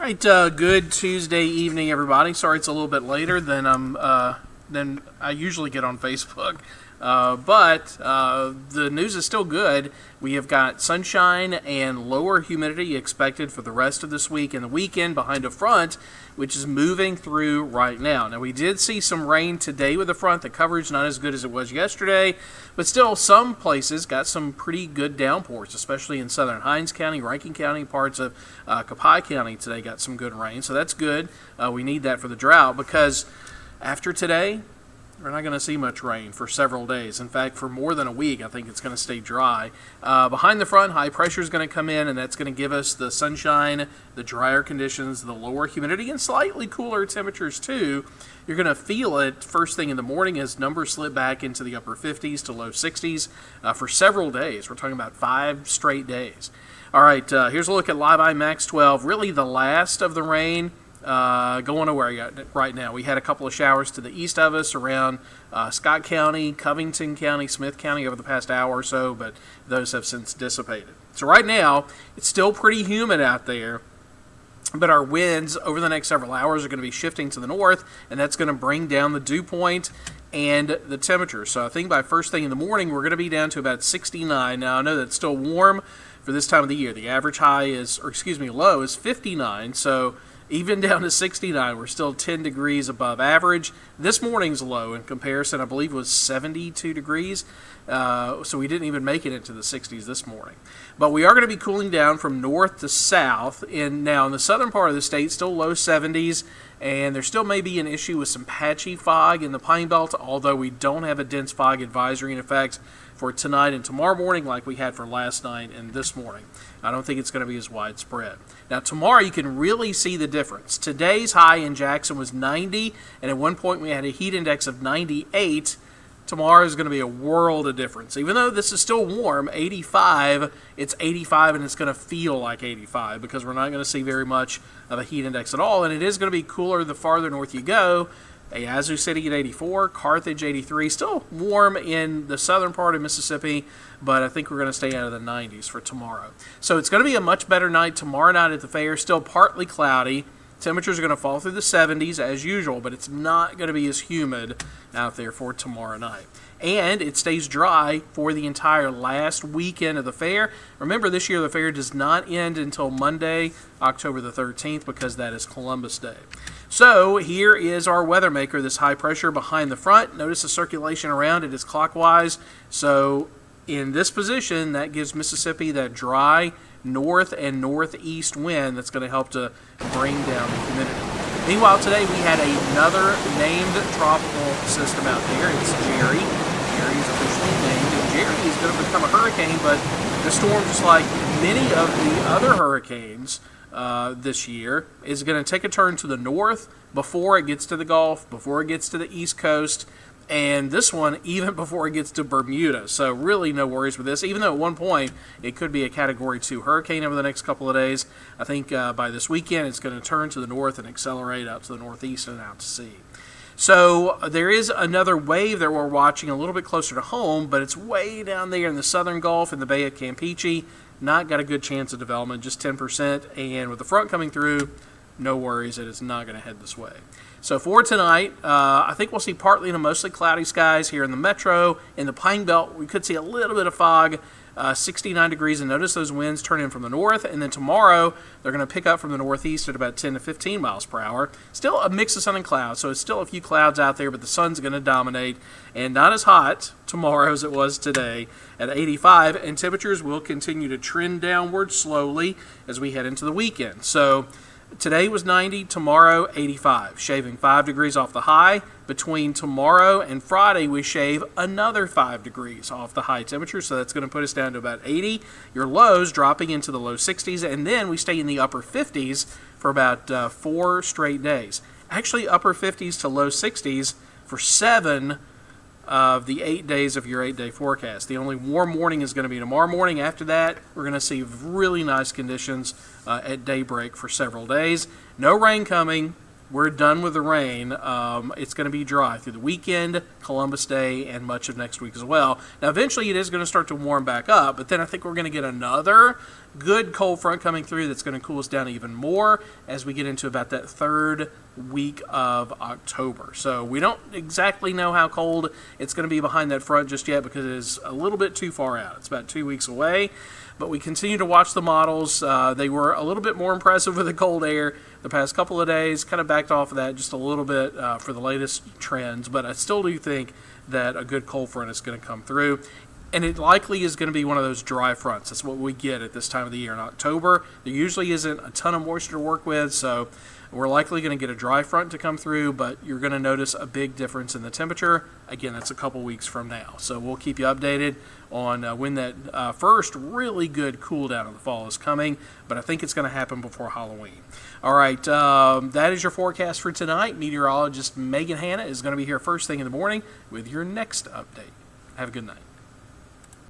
Right, good Tuesday evening, everybody. Sorry it's a little bit later than than I usually get on Facebook, but the news is still good. We have got sunshine and lower humidity expected for the rest of this week and the weekend behind a front, which is moving through right now. Now, we did see some rain today with the front. The coverage not as good as it was yesterday, but still some places got some pretty good downpours, especially in southern Hinds County, Rankin County, parts of Copiah County today got some good rain. So that's good. We need that for the drought because after today, we're not going to see much rain for several days. In fact, for more than a week, I think it's going to stay dry. Behind the front, high pressure is going to come in, and that's going to give us the sunshine, the drier conditions, the lower humidity, and slightly cooler temperatures too. You're going to feel it first thing in the morning as numbers slip back into the upper 50s to low 60s for several days. We're talking about 5 straight days. All right, here's a look at Live Eye Max 12. Really the last of the rain. Going to where I got right now. We had a couple of showers to the east of us around Scott County, Covington County, Smith County over the past hour or so, but those have since dissipated. So right now, it's still pretty humid out there, but our winds over the next several hours are going to be shifting to the north, and that's going to bring down the dew point and the temperature. So I think by first thing in the morning, we're going to be down to about 69. Now, I know that's still warm for this time of the year. The average low is 59, so even down to 69, we're still 10 degrees above average. This morning's low in comparison, I believe, was 72 degrees. So we didn't even make it into the 60s this morning. But we are going to be cooling down from north to south. Now in the southern part of the state, still low 70s. And there still may be an issue with some patchy fog in the Pine Belt, although we don't have a dense fog advisory in effect for tonight and tomorrow morning like we had for last night and this morning. I don't think it's going to be as widespread. Now, tomorrow you can really see the difference. Today's high in Jackson was 90, and at one point we had a heat index of 98. Tomorrow is going to be a world of difference. Even though this is still warm, 85, it's 85 and it's going to feel like 85 because we're not going to see very much of a heat index at all, and it is going to be cooler the farther north you go. Yazoo City at 84, Carthage 83, still warm in the southern part of Mississippi, but I think we're going to stay out of the 90s for tomorrow. So it's going to be a much better night tomorrow night at the fair, still partly cloudy. Temperatures are going to fall through the 70s as usual, but it's not going to be as humid out there for tomorrow night. And it stays dry for the entire last weekend of the fair. Remember, this year the fair does not end until Monday, October the 13th, because that is Columbus Day. So here is our weather maker, this high pressure behind the front. Notice the circulation around it is clockwise. So in this position, that gives Mississippi that dry north and northeast wind that's going to help to bring down the humidity. Meanwhile, today we had another named tropical system out there. It's Jerry. Jerry is officially named, and Jerry is going to become a hurricane, but the storm, just like many of the other hurricanes this year, is going to take a turn to the north before it gets to the Gulf, before it gets to the East Coast, and this one even before it gets to Bermuda. So really no worries with this, even though at one point it could be a Category 2 hurricane over the next couple of days. I think by this weekend it's going to turn to the north and accelerate out to the northeast and out to sea. So there is another wave that we're watching a little bit closer to home, but it's way down there in the southern Gulf in the Bay of Campeche. Not got a good chance of development, just 10%, and with the front coming through, no worries, it is not going to head this way. So for tonight, I think we'll see partly to mostly cloudy skies here in the metro. In the Pine Belt, we could see a little bit of fog, 69 degrees, and notice those winds turn in from the north. And then tomorrow, they're going to pick up from the northeast at about 10 to 15 miles per hour. Still a mix of sun and clouds, so it's still a few clouds out there, but the sun's going to dominate. And not as hot tomorrow as it was today at 85, and temperatures will continue to trend downward slowly as we head into the weekend. So today was 90, tomorrow 85, shaving 5 degrees off the high. Between tomorrow and Friday, we shave another 5 degrees off the high temperature, so that's going to put us down to about 80. Your lows dropping into the low 60s, and then we stay in the upper 50s for about 4 straight days. Actually, upper 50s to low 60s for 7 of the 8 days of your 8-day forecast. The only warm morning is going to be tomorrow morning. After that, we're going to see really nice conditions at daybreak for several days. No rain coming, we're done with the rain. It's going to be dry through the weekend, Columbus Day, and much of next week as well. Now, eventually it is going to start to warm back up, but then I think we're going to get another good cold front coming through that's going to cool us down even more as we get into about that third week of October. So we don't exactly know how cold it's going to be behind that front just yet because it is a little bit too far out. It's about 2 weeks away. But we continue to watch the models. They were a little bit more impressive with the cold air the past couple of days. Kind of backed off of that just a little bit for the latest trends. But I still do think that a good cold front is going to come through. And it likely is going to be one of those dry fronts. That's what we get at this time of the year in October. There usually isn't a ton of moisture to work with, so we're likely going to get a dry front to come through, but you're going to notice a big difference in the temperature. Again, that's a couple weeks from now. So we'll keep you updated on when that first really good cool down of the fall is coming, but I think it's going to happen before Halloween. All right, that is your forecast for tonight. Meteorologist Megan Hanna is going to be here first thing in the morning with your next update. Have a good night.